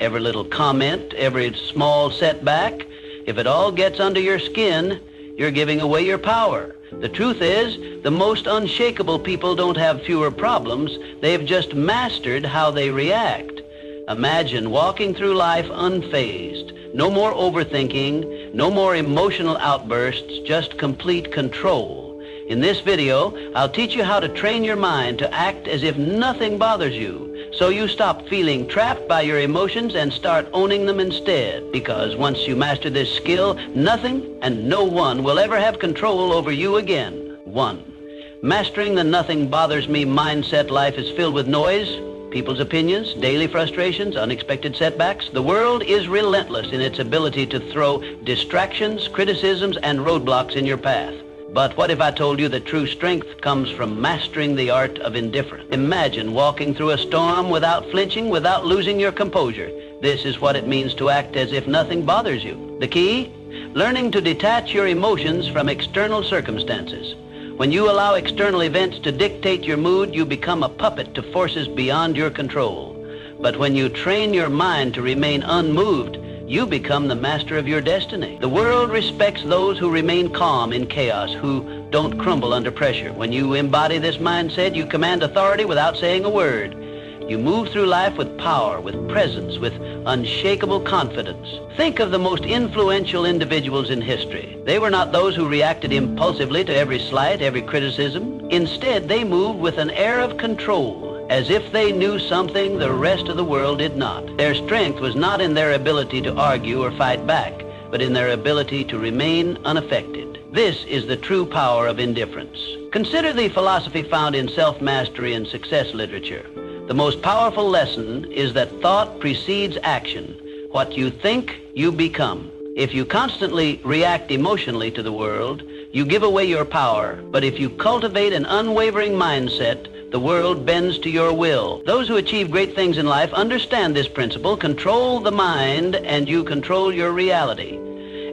Every little comment, every small setback, if it all gets under your skin, you're giving away your power. The truth is, the most unshakable people don't have fewer problems. They've just mastered how they react. Imagine walking through life unfazed. No more overthinking, no more emotional outbursts, just complete control. In this video, I'll teach you how to train your mind to act as if nothing bothers you, so you stop feeling trapped by your emotions and start owning them instead. Because once you master this skill, nothing and no one will ever have control over you again. 1. Mastering the nothing bothers me mindset. Life is filled with noise, people's opinions, daily frustrations, unexpected setbacks. The world is relentless in its ability to throw distractions, criticisms, and roadblocks in your path. But what if I told you that true strength comes from mastering the art of indifference? Imagine walking through a storm without flinching, without losing your composure. This is what it means to act as if nothing bothers you. The key? Learning to detach your emotions from external circumstances. When you allow external events to dictate your mood, you become a puppet to forces beyond your control. But when you train your mind to remain unmoved, you become the master of your destiny. The world respects those who remain calm in chaos, who don't crumble under pressure. When you embody this mindset, you command authority without saying a word. You move through life with power, with presence, with unshakable confidence. Think of the most influential individuals in history. They were not those who reacted impulsively to every slight, every criticism. Instead, they moved with an air of control, as if they knew something the rest of the world did not. Their strength was not in their ability to argue or fight back, but in their ability to remain unaffected. This is the true power of indifference. Consider the philosophy found in self-mastery and success literature. The most powerful lesson is that thought precedes action. What you think, you become. If you constantly react emotionally to the world, you give away your power. But if you cultivate an unwavering mindset, the world bends to your will. Those who achieve great things in life understand this principle. Control the mind and you control your reality.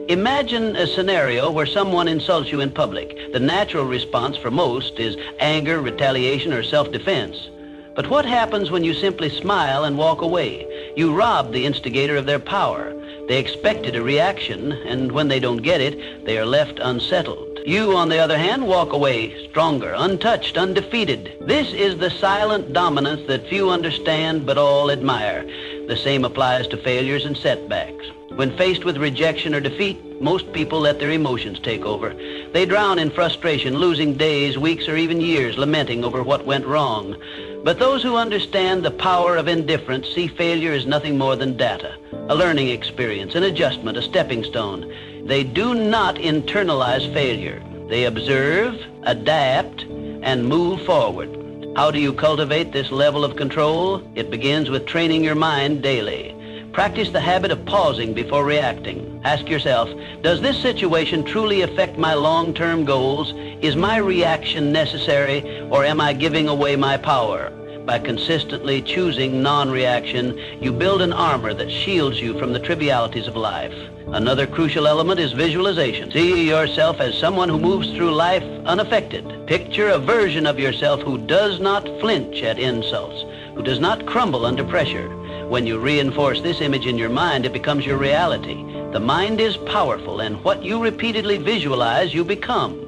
Imagine a scenario where someone insults you in public. The natural response for most is anger, retaliation, or self-defense. But what happens when you simply smile and walk away? You rob the instigator of their power. They expected a reaction, and when they don't get it, they are left unsettled. You, on the other hand, walk away stronger, untouched, undefeated. This is the silent dominance that few understand but all admire. The same applies to failures and setbacks. When faced with rejection or defeat, most people let their emotions take over. They drown in frustration, losing days, weeks, or even years lamenting over what went wrong. But those who understand the power of indifference see failure as nothing more than data, a learning experience, an adjustment, a stepping stone. They do not internalize failure. They observe, adapt, and move forward. How do you cultivate this level of control? It begins with training your mind daily. Practice the habit of pausing before reacting. Ask yourself, does this situation truly affect my long-term goals? Is my reaction necessary, or am I giving away my power? By consistently choosing non-reaction, you build an armor that shields you from the trivialities of life. Another crucial element is visualization. See yourself as someone who moves through life unaffected. Picture a version of yourself who does not flinch at insults, who does not crumble under pressure. When you reinforce this image in your mind, it becomes your reality. The mind is powerful, and what you repeatedly visualize, you become.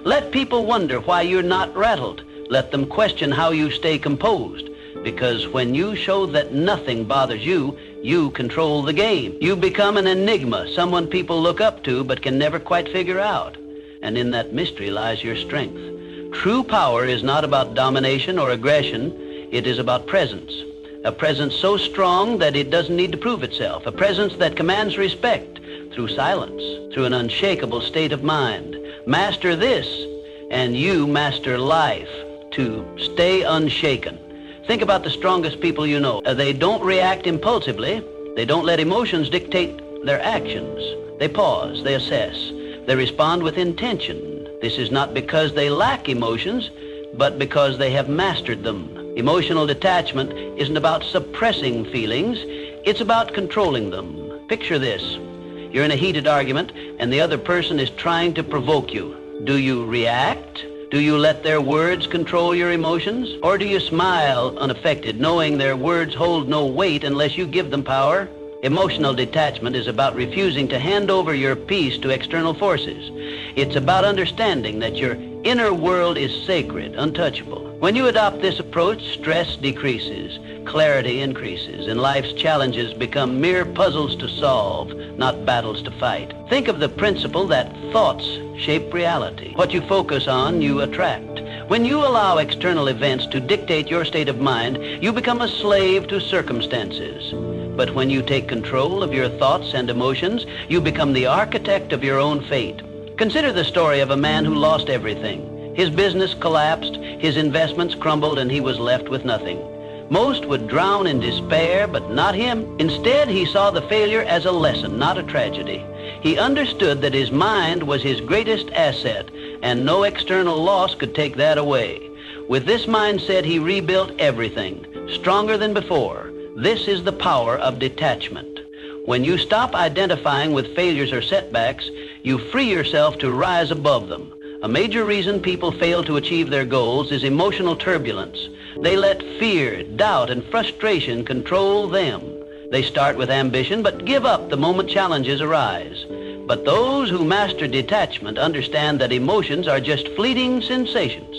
Let people wonder why you're not rattled. Let them question how you stay composed. Because when you show that nothing bothers you, you control the game. You become an enigma, someone people look up to but can never quite figure out. And in that mystery lies your strength. True power is not about domination or aggression. It is about presence. A presence so strong that it doesn't need to prove itself. A presence that commands respect through silence, through an unshakable state of mind. Master this, and you master life. To stay unshaken. Think about the strongest people you know. They don't react impulsively. They don't let emotions dictate their actions. They pause, they assess, they respond with intention. This is not because they lack emotions, but because they have mastered them. Emotional detachment isn't about suppressing feelings, it's about controlling them. Picture this. You're in a heated argument and the other person is trying to provoke you. Do you react Do you let their words control your emotions? Or do you smile unaffected, knowing their words hold no weight unless you give them power? Emotional detachment is about refusing to hand over your peace to external forces. It's about understanding that your inner world is sacred, untouchable. When you adopt this approach, stress decreases, clarity increases, and life's challenges become mere puzzles to solve, not battles to fight. Think of the principle that thoughts shape reality. What you focus on, you attract. When you allow external events to dictate your state of mind, you become a slave to circumstances. But when you take control of your thoughts and emotions, you become the architect of your own fate. Consider the story of a man who lost everything. His business collapsed, his investments crumbled, and he was left with nothing. Most would drown in despair, but not him. Instead, he saw the failure as a lesson, not a tragedy. He understood that his mind was his greatest asset, and no external loss could take that away. With this mindset, he rebuilt everything, stronger than before. This is the power of detachment. When you stop identifying with failures or setbacks, you free yourself to rise above them. A major reason people fail to achieve their goals is emotional turbulence. They let fear, doubt, and frustration control them. They start with ambition, but give up the moment challenges arise. But those who master detachment understand that emotions are just fleeting sensations.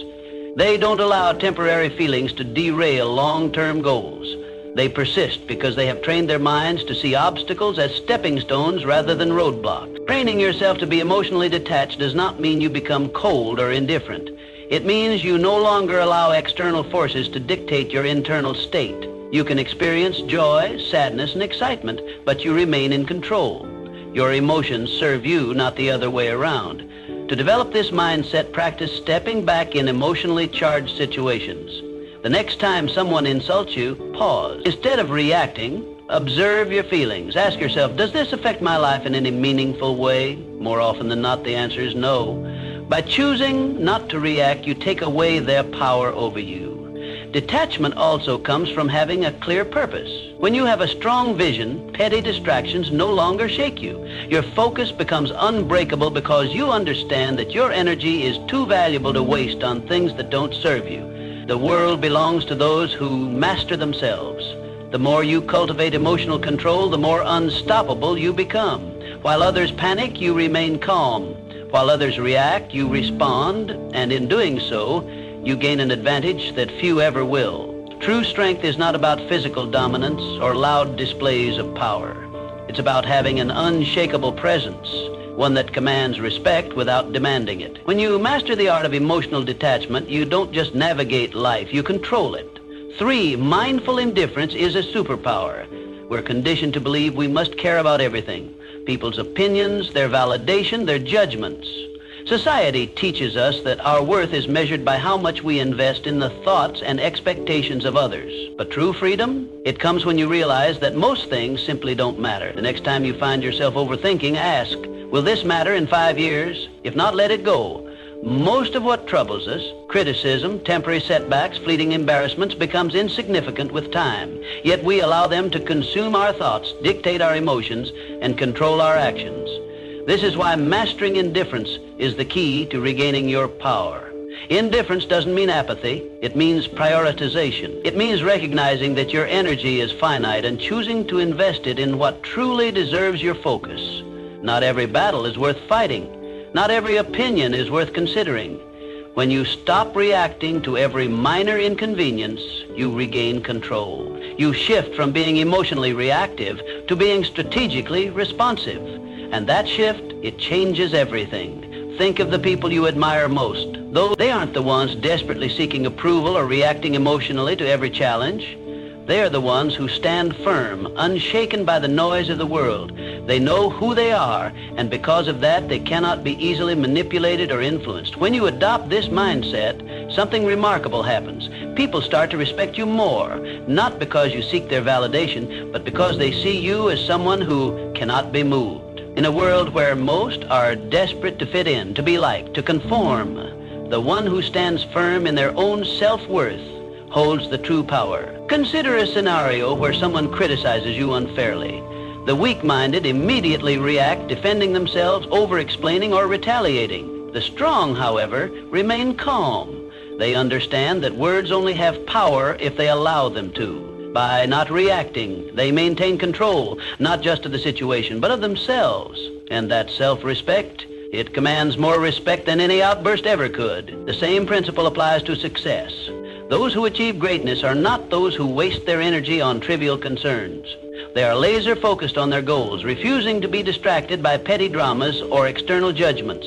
They don't allow temporary feelings to derail long-term goals. They persist because they have trained their minds to see obstacles as stepping stones rather than roadblocks. Training yourself to be emotionally detached does not mean you become cold or indifferent. It means you no longer allow external forces to dictate your internal state. You can experience joy, sadness, and excitement, but you remain in control. Your emotions serve you, not the other way around. To develop this mindset, practice stepping back in emotionally charged situations. The next time someone insults you, pause. Instead of reacting, observe your feelings. Ask yourself, does this affect my life in any meaningful way? More often than not, the answer is no. By choosing not to react, you take away their power over you. Detachment also comes from having a clear purpose. When you have a strong vision, petty distractions no longer shake you. Your focus becomes unbreakable because you understand that your energy is too valuable to waste on things that don't serve you. The world belongs to those who master themselves. The more you cultivate emotional control, the more unstoppable you become. While others panic, you remain calm. While others react, you respond, and in doing so, you gain an advantage that few ever will. True strength is not about physical dominance or loud displays of power. It's about having an unshakable presence, one that commands respect without demanding it. When you master the art of emotional detachment, you don't just navigate life, you control it. 3, mindful indifference is a superpower. We're conditioned to believe we must care about everything. People's opinions, their validation, their judgments. Society teaches us that our worth is measured by how much we invest in the thoughts and expectations of others. But true freedom, it comes when you realize that most things simply don't matter. The next time you find yourself overthinking, ask, will this matter in 5 years? If not, let it go. Most of what troubles us, criticism, temporary setbacks, fleeting embarrassments, becomes insignificant with time. Yet we allow them to consume our thoughts, dictate our emotions, and control our actions. This is why mastering indifference is the key to regaining your power. Indifference doesn't mean apathy. It means prioritization. It means recognizing that your energy is finite and choosing to invest it in what truly deserves your focus. Not every battle is worth fighting. Not every opinion is worth considering. When you stop reacting to every minor inconvenience, you regain control. You shift from being emotionally reactive to being strategically responsive. And that shift, it changes everything. Think of the people you admire most. Though they aren't the ones desperately seeking approval or reacting emotionally to every challenge. They are the ones who stand firm, unshaken by the noise of the world. They know who they are, and because of that, they cannot be easily manipulated or influenced. When you adopt this mindset, something remarkable happens. People start to respect you more, not because you seek their validation, but because they see you as someone who cannot be moved. In a world where most are desperate to fit in, to be liked, to conform, the one who stands firm in their own self-worth holds the true power. Consider a scenario where someone criticizes you unfairly. The weak-minded immediately react, defending themselves, over-explaining, or retaliating. The strong, however, remain calm. They understand that words only have power if they allow them to. By not reacting, they maintain control, not just of the situation, but of themselves. And that self-respect, it commands more respect than any outburst ever could. The same principle applies to success. Those who achieve greatness are not those who waste their energy on trivial concerns. They are laser-focused on their goals, refusing to be distracted by petty dramas or external judgments.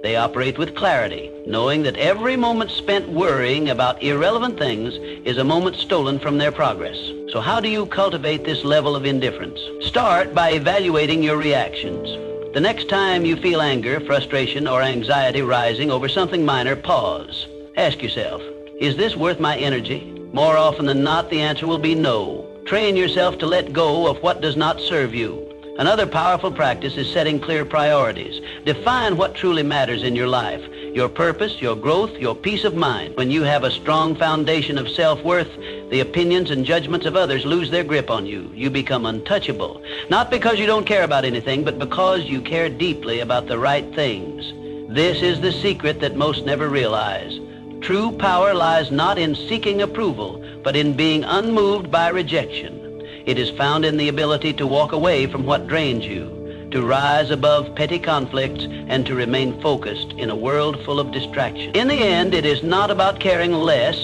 They operate with clarity, knowing that every moment spent worrying about irrelevant things is a moment stolen from their progress. So how do you cultivate this level of indifference? Start by evaluating your reactions. The next time you feel anger, frustration, or anxiety rising over something minor, pause. Ask yourself, is this worth my energy? More often than not, the answer will be no. Train yourself to let go of what does not serve you. Another powerful practice is setting clear priorities. Define what truly matters in your life, your purpose, your growth, your peace of mind. When you have a strong foundation of self-worth, the opinions and judgments of others lose their grip on you. You become untouchable, not because you don't care about anything, but because you care deeply about the right things. This is the secret that most never realize. True power lies not in seeking approval, but in being unmoved by rejection. It is found in the ability to walk away from what drains you, to rise above petty conflicts, and to remain focused in a world full of distraction. In the end, it is not about caring less,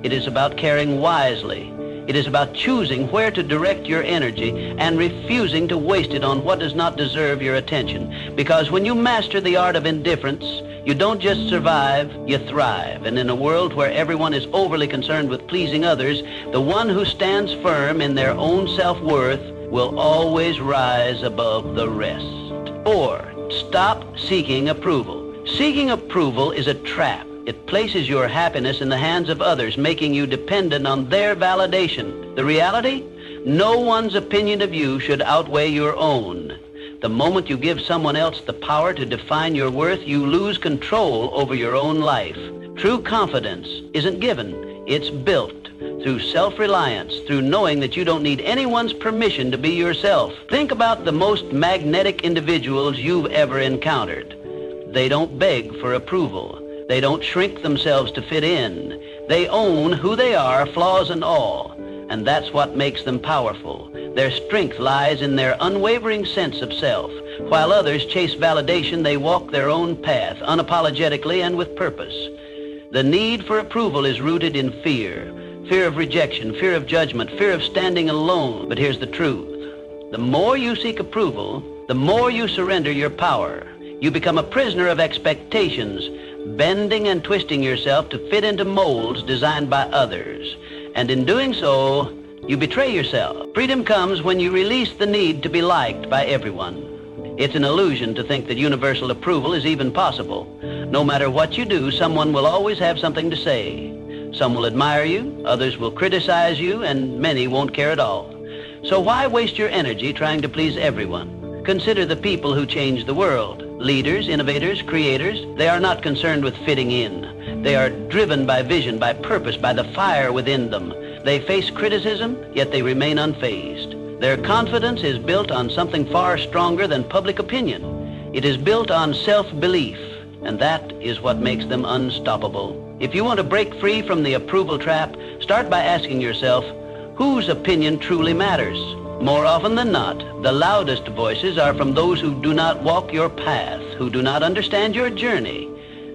it is about caring wisely. It is about choosing where to direct your energy and refusing to waste it on what does not deserve your attention. Because when you master the art of indifference, you don't just survive, you thrive. And in a world where everyone is overly concerned with pleasing others, the one who stands firm in their own self-worth will always rise above the rest. 4, stop seeking approval. Seeking approval is a trap. It places your happiness in the hands of others, making you dependent on their validation. The reality? No one's opinion of you should outweigh your own. The moment you give someone else the power to define your worth, you lose control over your own life. True confidence isn't given, it's built through self-reliance, through knowing that you don't need anyone's permission to be yourself. Think about the most magnetic individuals you've ever encountered. They don't beg for approval. They don't shrink themselves to fit in. They own who they are, flaws and all. And that's what makes them powerful. Their strength lies in their unwavering sense of self. While others chase validation, they walk their own path, unapologetically and with purpose. The need for approval is rooted in fear. Fear of rejection, fear of judgment, fear of standing alone. But here's the truth. The more you seek approval, the more you surrender your power. You become a prisoner of expectations, bending and twisting yourself to fit into molds designed by others. And in doing so, you betray yourself. Freedom comes when you release the need to be liked by everyone. It's an illusion to think that universal approval is even possible. No matter what you do, someone will always have something to say. Some will admire you, others will criticize you, and many won't care at all. So why waste your energy trying to please everyone? Consider the people who change the world. Leaders, innovators, creators, they are not concerned with fitting in. They are driven by vision, by purpose, by the fire within them. They face criticism, yet they remain unfazed. Their confidence is built on something far stronger than public opinion. It is built on self-belief, and that is what makes them unstoppable. If you want to break free from the approval trap, start by asking yourself, whose opinion truly matters? More often than not, the loudest voices are from those who do not walk your path, who do not understand your journey.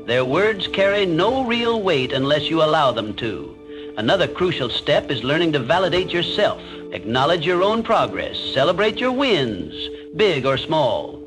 Their words carry no real weight unless you allow them to. Another crucial step is learning to validate yourself. Acknowledge your own progress. Celebrate your wins, big or small.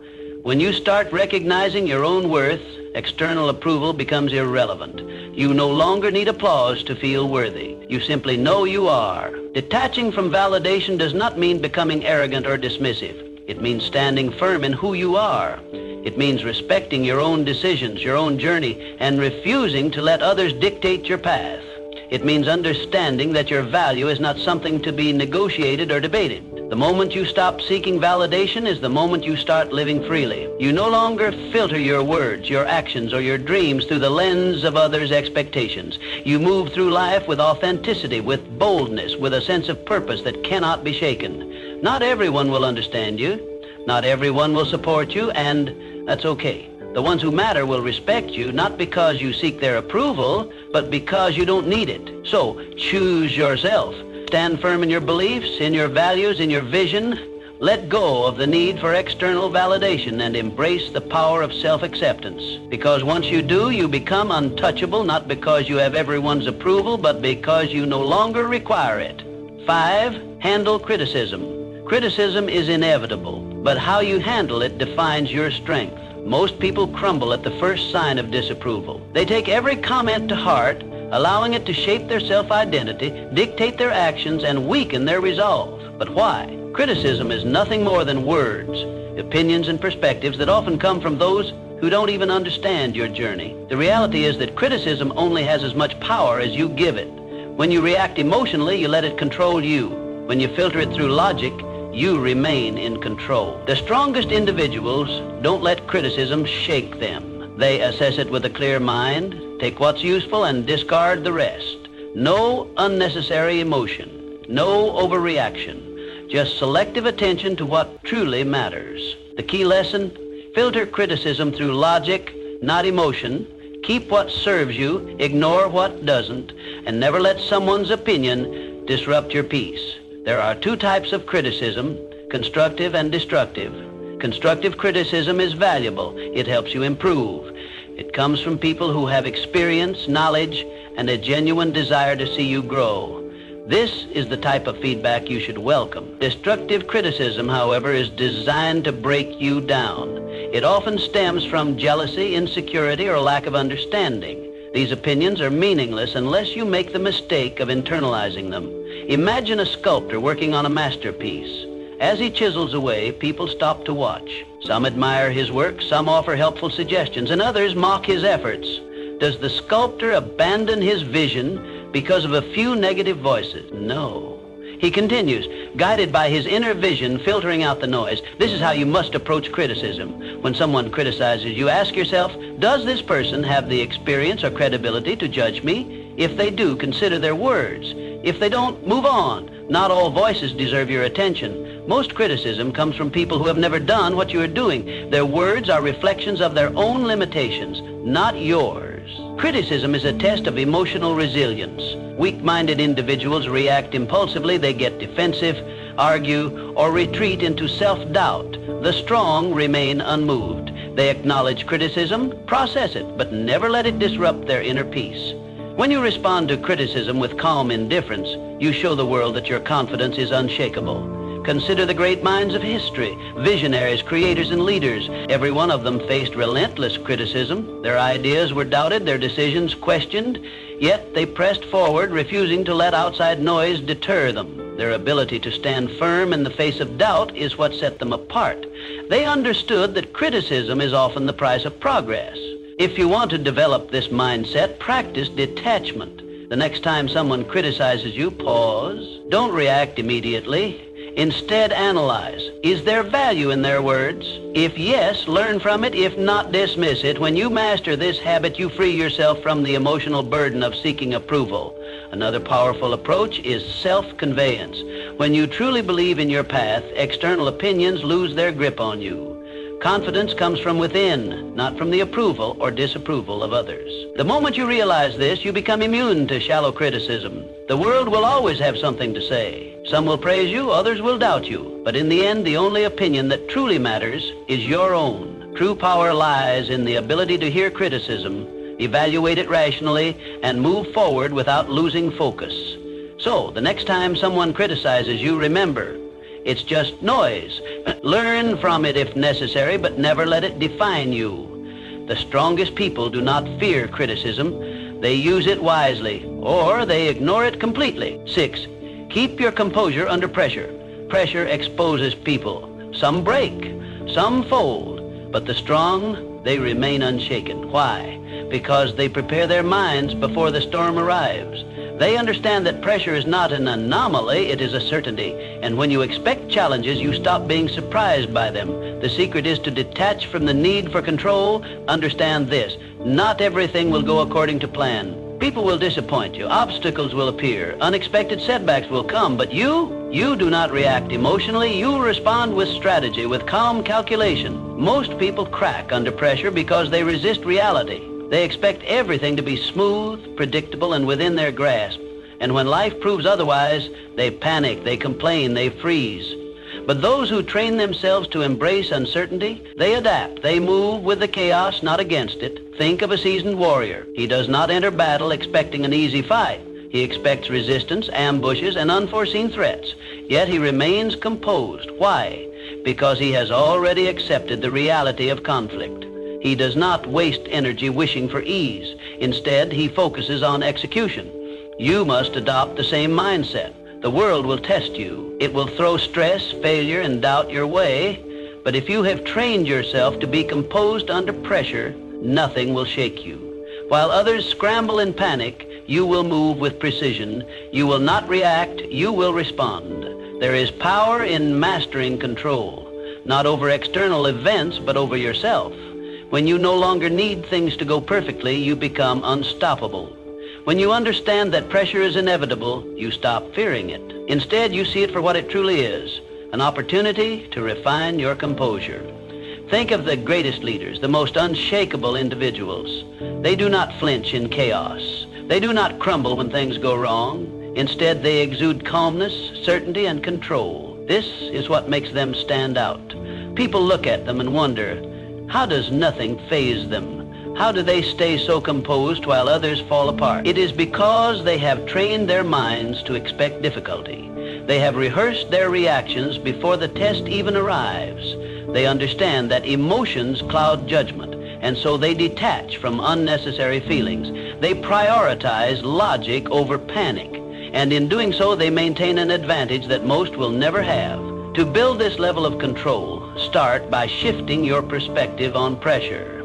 When you start recognizing your own worth, external approval becomes irrelevant. You no longer need applause to feel worthy. You simply know you are. Detaching from validation does not mean becoming arrogant or dismissive. It means standing firm in who you are. It means respecting your own decisions, your own journey, and refusing to let others dictate your path. It means understanding that your value is not something to be negotiated or debated. The moment you stop seeking validation is the moment you start living freely. You no longer filter your words, your actions, or your dreams through the lens of others' expectations. You move through life with authenticity, with boldness, with a sense of purpose that cannot be shaken. Not everyone will understand you. Not everyone will support you, and that's okay. The ones who matter will respect you, not because you seek their approval, but because you don't need it. So, choose yourself. Stand firm in your beliefs, in your values, in your vision. Let go of the need for external validation and embrace the power of self-acceptance. Because once you do, you become untouchable, not because you have everyone's approval, but because you no longer require it. 5, handle criticism. Criticism is inevitable, but how you handle it defines your strength. Most people crumble at the first sign of disapproval. They take every comment to heart, allowing it to shape their self-identity, dictate their actions, and weaken their resolve. But why? Criticism is nothing more than words, opinions, and perspectives that often come from those who don't even understand your journey. The reality is that criticism only has as much power as you give it. When you react emotionally, you let it control you. When you filter it through logic, you remain in control. The strongest individuals don't let criticism shake them. They assess it with a clear mind, take what's useful, and discard the rest. No unnecessary emotion, no overreaction, just selective attention to what truly matters. The key lesson: filter criticism through logic, not emotion. Keep what serves you, ignore what doesn't, and never let someone's opinion disrupt your peace. There are 2 types of criticism, constructive and destructive. Constructive criticism is valuable. It helps you improve. It comes from people who have experience, knowledge, and a genuine desire to see you grow. This is the type of feedback you should welcome. Destructive criticism, however, is designed to break you down. It often stems from jealousy, insecurity, or lack of understanding. These opinions are meaningless unless you make the mistake of internalizing them. Imagine a sculptor working on a masterpiece. As he chisels away, people stop to watch. Some admire his work, some offer helpful suggestions, and others mock his efforts. Does the sculptor abandon his vision because of a few negative voices? No. He continues, guided by his inner vision, filtering out the noise. This is how you must approach criticism. When someone criticizes you, ask yourself, does this person have the experience or credibility to judge me? If they do, consider their words. If they don't, move on. Not all voices deserve your attention. Most criticism comes from people who have never done what you are doing. Their words are reflections of their own limitations, not yours. Criticism is a test of emotional resilience. Weak-minded individuals react impulsively. They get defensive, argue, or retreat into self-doubt. The strong remain unmoved. They acknowledge criticism, process it, but never let it disrupt their inner peace. When you respond to criticism with calm indifference, you show the world that your confidence is unshakable. Consider the great minds of history, visionaries, creators, and leaders. Every one of them faced relentless criticism. Their ideas were doubted, their decisions questioned, yet they pressed forward, refusing to let outside noise deter them. Their ability to stand firm in the face of doubt is what set them apart. They understood that criticism is often the price of progress. If you want to develop this mindset, practice detachment. The next time someone criticizes you, pause. Don't react immediately. Instead, analyze. Is there value in their words? If yes, learn from it. If not, dismiss it. When you master this habit, you free yourself from the emotional burden of seeking approval. Another powerful approach is self-conveyance. When you truly believe in your path, external opinions lose their grip on you. Confidence comes from within, not from the approval or disapproval of others. The moment you realize this, you become immune to shallow criticism. The world will always have something to say. Some will praise you, others will doubt you. But in the end, the only opinion that truly matters is your own. True power lies in the ability to hear criticism, evaluate it rationally, and move forward without losing focus. So, the next time someone criticizes you, remember, it's just noise. Learn from it if necessary, but never let it define you. The strongest people do not fear criticism. They use it wisely, or they ignore it completely. 6, keep your composure under pressure. Pressure exposes people. Some break, some fold, but the strong, they remain unshaken. Why? Because they prepare their minds before the storm arrives. They understand that pressure is not an anomaly, it is a certainty. And when you expect challenges, you stop being surprised by them. The secret is to detach from the need for control. Understand this: not everything will go according to plan. People will disappoint you. Obstacles will appear. Unexpected setbacks will come. But you You do not react emotionally. You respond with strategy, with calm calculation. Most people crack under pressure because they resist reality. They expect everything to be smooth, predictable, and within their grasp. And when life proves otherwise, they panic, they complain, they freeze. But those who train themselves to embrace uncertainty, they adapt. They move with the chaos, not against it. Think of a seasoned warrior. He does not enter battle expecting an easy fight. He expects resistance, ambushes, and unforeseen threats. Yet he remains composed. Why? Because he has already accepted the reality of conflict. He does not waste energy wishing for ease. Instead, he focuses on execution. You must adopt the same mindset. The world will test you. It will throw stress, failure, and doubt your way. But if you have trained yourself to be composed under pressure, nothing will shake you. While others scramble in panic, you will move with precision. You will not react. You will respond. There is power in mastering control, not over external events, but over yourself. When you no longer need things to go perfectly, you become unstoppable. When you understand that pressure is inevitable, you stop fearing it. Instead, you see it for what it truly is, an opportunity to refine your composure. Think of the greatest leaders, the most unshakable individuals. They do not flinch in chaos. They do not crumble when things go wrong. Instead, they exude calmness, certainty, and control. This is what makes them stand out. People look at them and wonder, how does nothing faze them? How do they stay so composed while others fall apart? It is because they have trained their minds to expect difficulty. They have rehearsed their reactions before the test even arrives. They understand that emotions cloud judgment, and so they detach from unnecessary feelings. They prioritize logic over panic, and in doing so, they maintain an advantage that most will never have. To build this level of control, start by shifting your perspective on pressure.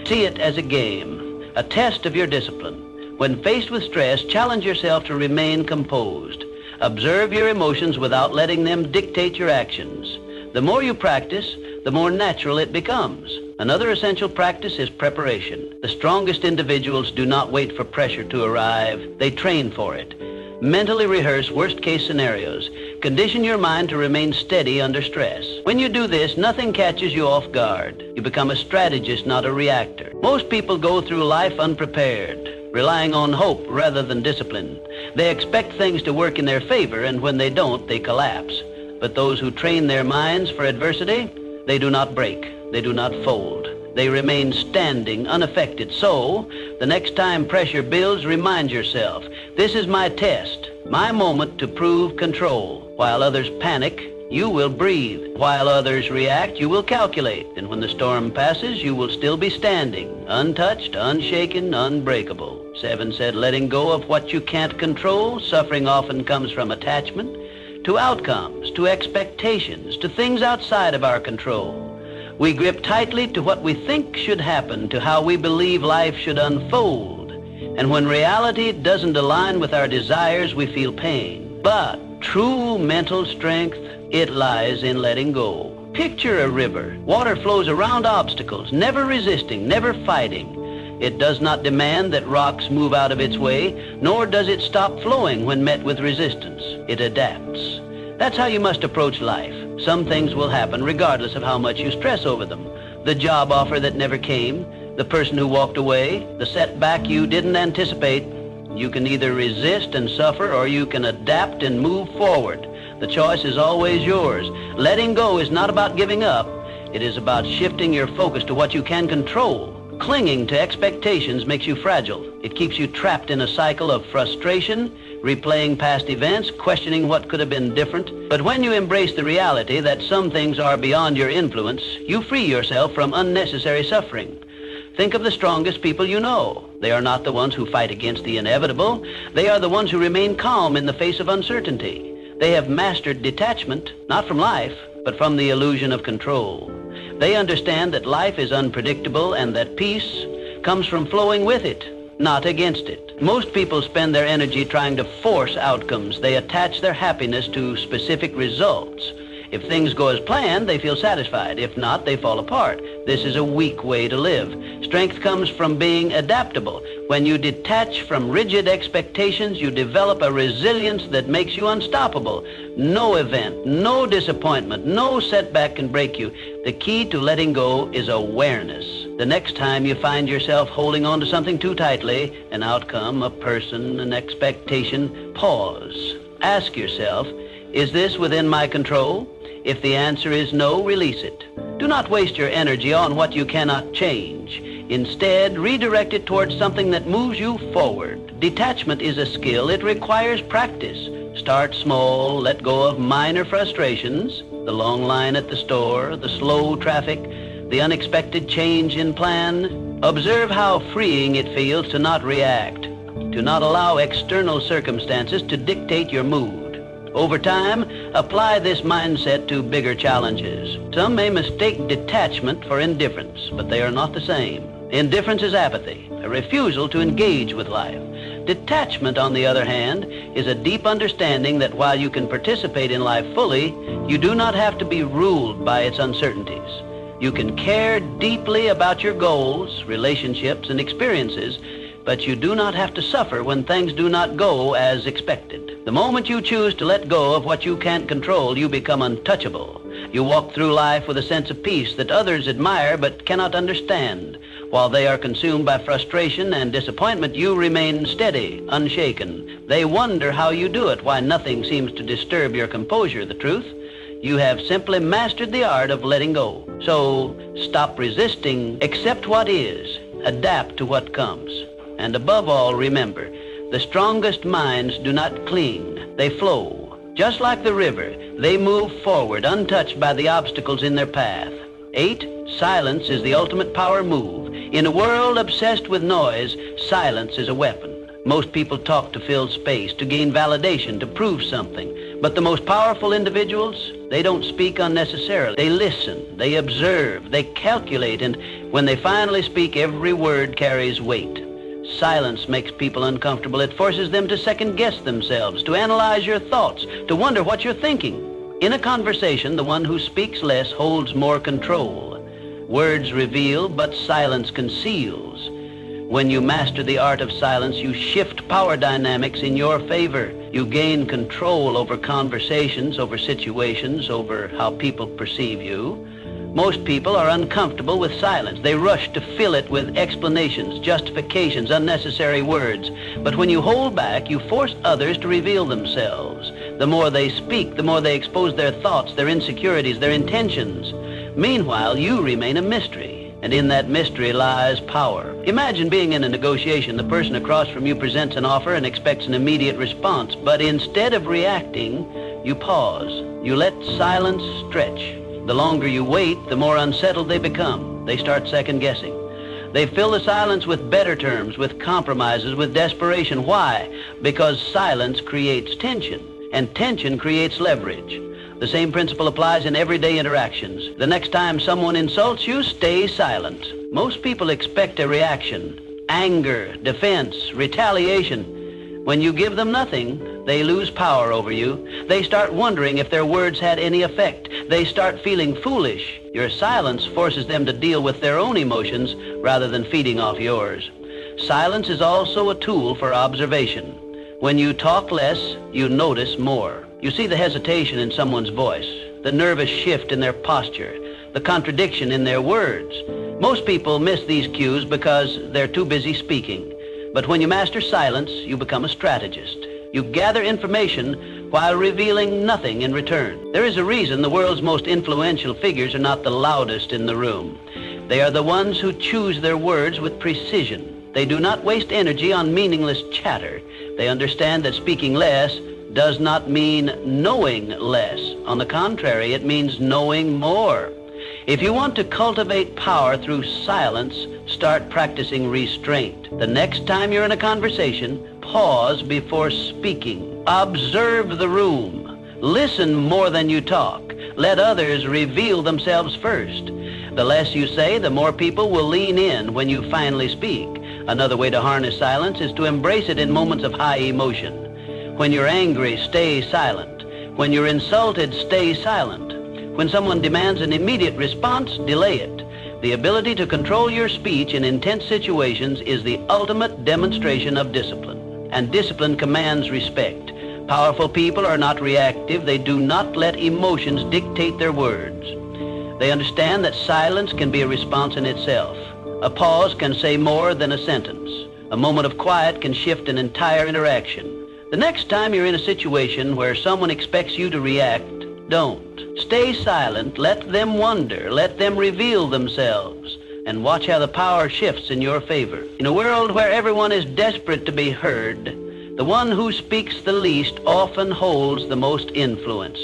See it as a game, a test of your discipline. When faced with stress, challenge yourself to remain composed. Observe your emotions without letting them dictate your actions. The more you practice, the more natural it becomes. Another essential practice is preparation. The strongest individuals do not wait for pressure to arrive. They train for it. Mentally rehearse worst-case scenarios. Condition your mind to remain steady under stress. When you do this, nothing catches you off guard. You become a strategist, not a reactor. Most people go through life unprepared, relying on hope rather than discipline. They expect things to work in their favor, and when they don't, they collapse. But those who train their minds for adversity, they do not break. They do not fold. They remain standing, unaffected. So, the next time pressure builds, remind yourself, this is my test, my moment to prove control. While others panic, you will breathe. While others react, you will calculate. And when the storm passes, you will still be standing, untouched, unshaken, unbreakable. 7 said, letting go of what you can't control. Suffering often comes from attachment to outcomes, to expectations, to things outside of our control. We grip tightly to what we think should happen, to how we believe life should unfold. And when reality doesn't align with our desires, we feel pain. But true mental strength, it lies in letting go. Picture a river. Water flows around obstacles, never resisting, never fighting. It does not demand that rocks move out of its way, nor does it stop flowing when met with resistance. It adapts. That's how you must approach life. Some things will happen regardless of how much you stress over them. The job offer that never came, the person who walked away, the setback you didn't anticipate. You can either resist and suffer, or you can adapt and move forward. The choice is always yours. Letting go is not about giving up. It is about shifting your focus to what you can control. Clinging to expectations makes you fragile. It keeps you trapped in a cycle of frustration, replaying past events, questioning what could have been different. But when you embrace the reality that some things are beyond your influence, you free yourself from unnecessary suffering. Think of the strongest people you know. They are not the ones who fight against the inevitable. They are the ones who remain calm in the face of uncertainty. They have mastered detachment, not from life, but from the illusion of control. They understand that life is unpredictable and that peace comes from flowing with it, not against it. Most people spend their energy trying to force outcomes. They attach their happiness to specific results. If things go as planned, they feel satisfied. If not, they fall apart. This is a weak way to live. Strength comes from being adaptable. When you detach from rigid expectations, you develop a resilience that makes you unstoppable. No event, no disappointment, no setback can break you. The key to letting go is awareness. The next time you find yourself holding on to something too tightly, an outcome, a person, an expectation, pause. Ask yourself, is this within my control? If the answer is no, release it. Do not waste your energy on what you cannot change. Instead, redirect it towards something that moves you forward. Detachment is a skill. It requires practice. Start small, let go of minor frustrations, the long line at the store, the slow traffic, the unexpected change in plan. Observe how freeing it feels to not react, to not allow external circumstances to dictate your mood. Over time, apply this mindset to bigger challenges. Some may mistake detachment for indifference, but they are not the same. Indifference is apathy, a refusal to engage with life. Detachment, on the other hand, is a deep understanding that while you can participate in life fully, you do not have to be ruled by its uncertainties. You can care deeply about your goals, relationships, and experiences, but you do not have to suffer when things do not go as expected. The moment you choose to let go of what you can't control, you become untouchable. You walk through life with a sense of peace that others admire but cannot understand. While they are consumed by frustration and disappointment, you remain steady, unshaken. They wonder how you do it, why nothing seems to disturb your composure. The truth? You have simply mastered the art of letting go. So stop resisting, accept what is, adapt to what comes. And above all, remember, the strongest minds do not cling, they flow. Just like the river, they move forward untouched by the obstacles in their path. 8, silence is the ultimate power move. In a world obsessed with noise, silence is a weapon. Most people talk to fill space, to gain validation, to prove something. But the most powerful individuals, they don't speak unnecessarily. They listen, they observe, they calculate, and when they finally speak, every word carries weight. Silence makes people uncomfortable. It forces them to second-guess themselves, to analyze your thoughts, to wonder what you're thinking. In a conversation, the one who speaks less holds more control. Words reveal, but silence conceals. When you master the art of silence, you shift power dynamics in your favor. You gain control over conversations, over situations, over how people perceive you. Most people are uncomfortable with silence. They rush to fill it with explanations, justifications, unnecessary words. But when you hold back, you force others to reveal themselves. The more they speak, the more they expose their thoughts, their insecurities, their intentions. Meanwhile, you remain a mystery, and in that mystery lies power. Imagine being in a negotiation. The person across from you presents an offer and expects an immediate response, but instead of reacting, you pause. You let silence stretch. The longer you wait, the more unsettled they become. They start second-guessing. They fill the silence with better terms, with compromises, with desperation. Why? Because silence creates tension, and tension creates leverage. The same principle applies in everyday interactions. The next time someone insults you, stay silent. Most people expect a reaction: anger, defense, retaliation. When you give them nothing, they lose power over you. They start wondering if their words had any effect. They start feeling foolish. Your silence forces them to deal with their own emotions rather than feeding off yours. Silence is also a tool for observation. When you talk less, you notice more. You see the hesitation in someone's voice, the nervous shift in their posture, the contradiction in their words. Most people miss these cues because they're too busy speaking. But when you master silence, you become a strategist. You gather information while revealing nothing in return. There is a reason the world's most influential figures are not the loudest in the room. They are the ones who choose their words with precision. They do not waste energy on meaningless chatter. They understand that speaking less does not mean knowing less. On the contrary, it means knowing more. If you want to cultivate power through silence, start practicing restraint. The next time you're in a conversation, pause before speaking. Observe the room. Listen more than you talk. Let others reveal themselves first. The less you say, the more people will lean in when you finally speak. Another way to harness silence is to embrace it in moments of high emotion. When you're angry, stay silent. When you're insulted, stay silent. When someone demands an immediate response, delay it. The ability to control your speech in intense situations is the ultimate demonstration of discipline, and discipline commands respect. Powerful people are not reactive. They do not let emotions dictate their words. They understand that silence can be a response in itself. A pause can say more than a sentence. A moment of quiet can shift an entire interaction. The next time you're in a situation where someone expects you to react, don't. Stay silent, let them wonder, let them reveal themselves, and watch how the power shifts in your favor. In a world where everyone is desperate to be heard, the one who speaks the least often holds the most influence.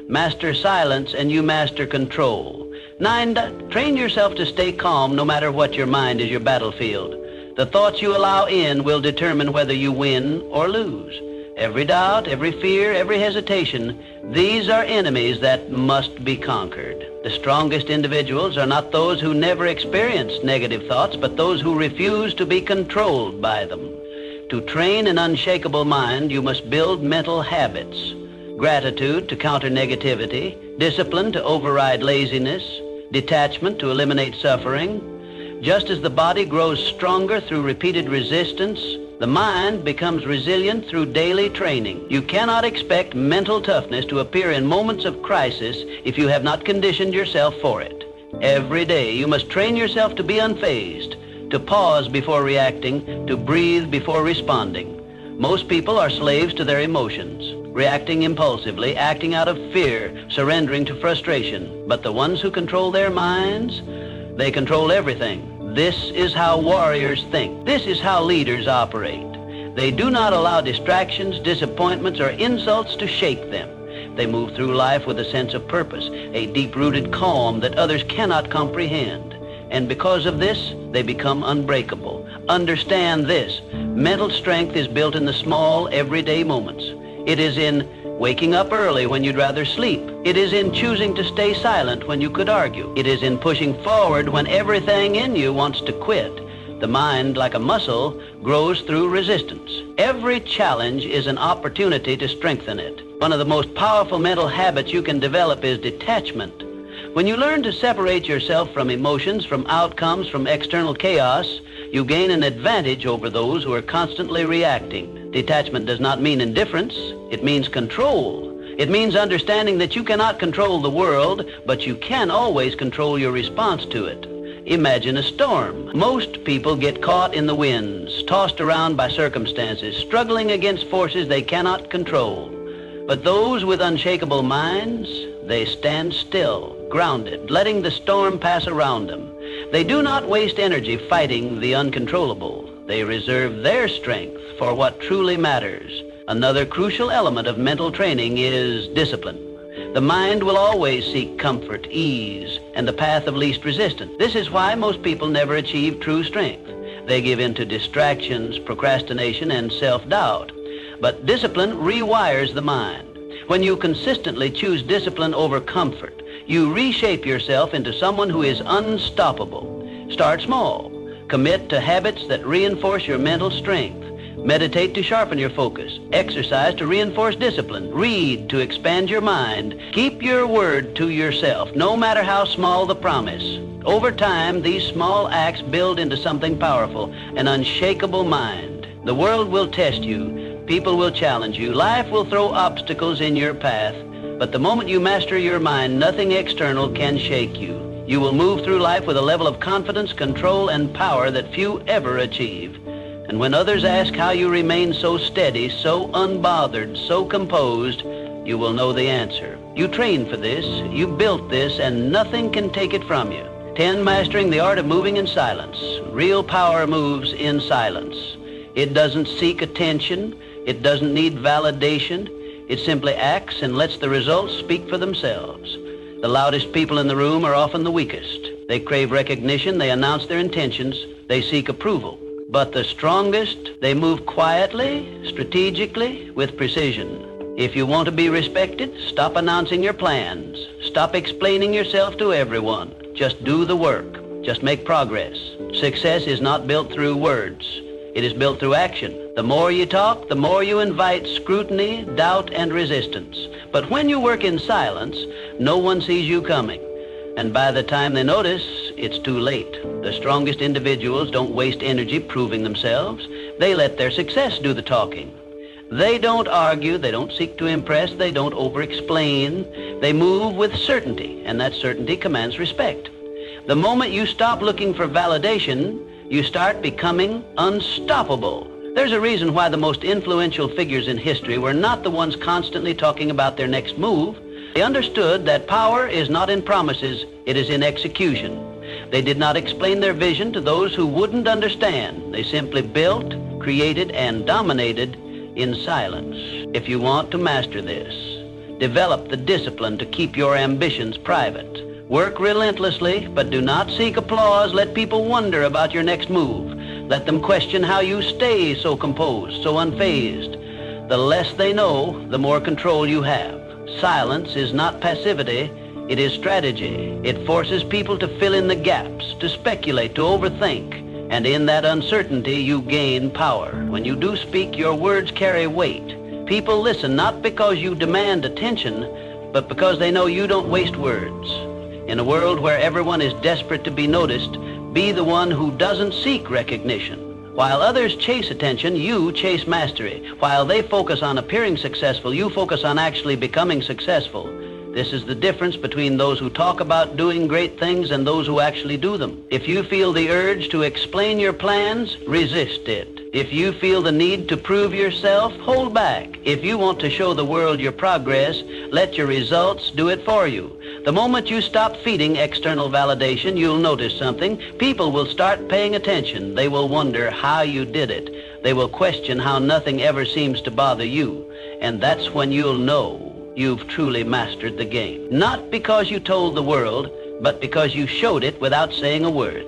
Master silence and you master control. 9, train yourself to stay calm no matter what your mind is your battlefield. The thoughts you allow in will determine whether you win or lose. Every doubt, every fear, every hesitation, these are enemies that must be conquered. The strongest individuals are not those who never experienced negative thoughts, but those who refuse to be controlled by them. To train an unshakable mind, you must build mental habits. Gratitude to counter negativity, discipline to override laziness, detachment to eliminate suffering. Just as the body grows stronger through repeated resistance, the mind becomes resilient through daily training. You cannot expect mental toughness to appear in moments of crisis if you have not conditioned yourself for it. Every day you must train yourself to be unfazed, to pause before reacting, to breathe before responding. Most people are slaves to their emotions, reacting impulsively, acting out of fear, surrendering to frustration. But the ones who control their minds, they control everything. This is how warriors think. This is how leaders operate. They do not allow distractions, disappointments, or insults to shake them. They move through life with a sense of purpose, a deep-rooted calm that others cannot comprehend. And because of this, they become unbreakable. Understand this. Mental strength is built in the small, everyday moments. It is in waking up early when you'd rather sleep. It is in choosing to stay silent when you could argue. It is in pushing forward when everything in you wants to quit. The mind, like a muscle, grows through resistance. Every challenge is an opportunity to strengthen it. One of the most powerful mental habits you can develop is detachment. When you learn to separate yourself from emotions, from outcomes, from external chaos, you gain an advantage over those who are constantly reacting. Detachment does not mean indifference. It means control. It means understanding that you cannot control the world, but you can always control your response to it. Imagine a storm. Most people get caught in the winds, tossed around by circumstances, struggling against forces they cannot control. But those with unshakable minds, they stand still, grounded, letting the storm pass around them. They do not waste energy fighting the uncontrollable. They reserve their strength for what truly matters. Another crucial element of mental training is discipline. The mind will always seek comfort, ease, and the path of least resistance. This is why most people never achieve true strength. They give in to distractions, procrastination, and self-doubt. But discipline rewires the mind. When you consistently choose discipline over comfort, you reshape yourself into someone who is unstoppable. Start small. Commit to habits that reinforce your mental strength. Meditate to sharpen your focus. Exercise to reinforce discipline. Read to expand your mind. Keep your word to yourself, no matter how small the promise. Over time, these small acts build into something powerful, an unshakable mind. The world will test you. People will challenge you. Life will throw obstacles in your path. But the moment you master your mind, nothing external can shake you. You will move through life with a level of confidence, control, and power that few ever achieve. And when others ask how you remain so steady, so unbothered, so composed, you will know the answer. You trained for this, you built this, and nothing can take it from you. 10, mastering the art of moving in silence. Real power moves in silence. It doesn't seek attention. It doesn't need validation. It simply acts and lets the results speak for themselves. The loudest people in the room are often the weakest. They crave recognition, they announce their intentions, they seek approval. But the strongest, they move quietly, strategically, with precision. If you want to be respected, stop announcing your plans. Stop explaining yourself to everyone. Just do the work. Just make progress. Success is not built through words. It is built through action. The more you talk, the more you invite scrutiny, doubt, and resistance. But when you work in silence, no one sees you coming. And by the time they notice, it's too late. The strongest individuals don't waste energy proving themselves. They let their success do the talking. They don't argue, they don't seek to impress, they don't over-explain. They move with certainty, and that certainty commands respect. The moment you stop looking for validation, you start becoming unstoppable. There's a reason why the most influential figures in history were not the ones constantly talking about their next move. They understood that power is not in promises, it is in execution. They did not explain their vision to those who wouldn't understand. They simply built, created, and dominated in silence. If you want to master this, develop the discipline to keep your ambitions private. Work relentlessly, but do not seek applause. Let people wonder about your next move. Let them question how you stay so composed, so unfazed. The less they know, the more control you have. Silence is not passivity, it is strategy. It forces people to fill in the gaps, to speculate, to overthink. And in that uncertainty, you gain power. When you do speak, your words carry weight. People listen not because you demand attention, but because they know you don't waste words. In a world where everyone is desperate to be noticed, be the one who doesn't seek recognition. While others chase attention, you chase mastery. While they focus on appearing successful, you focus on actually becoming successful. This is the difference between those who talk about doing great things and those who actually do them. If you feel the urge to explain your plans, resist it. If you feel the need to prove yourself, hold back. If you want to show the world your progress, let your results do it for you. The moment you stop feeding external validation, you'll notice something. People will start paying attention. They will wonder how you did it. They will question how nothing ever seems to bother you. And that's when you'll know you've truly mastered the game. Not because you told the world, but because you showed it without saying a word.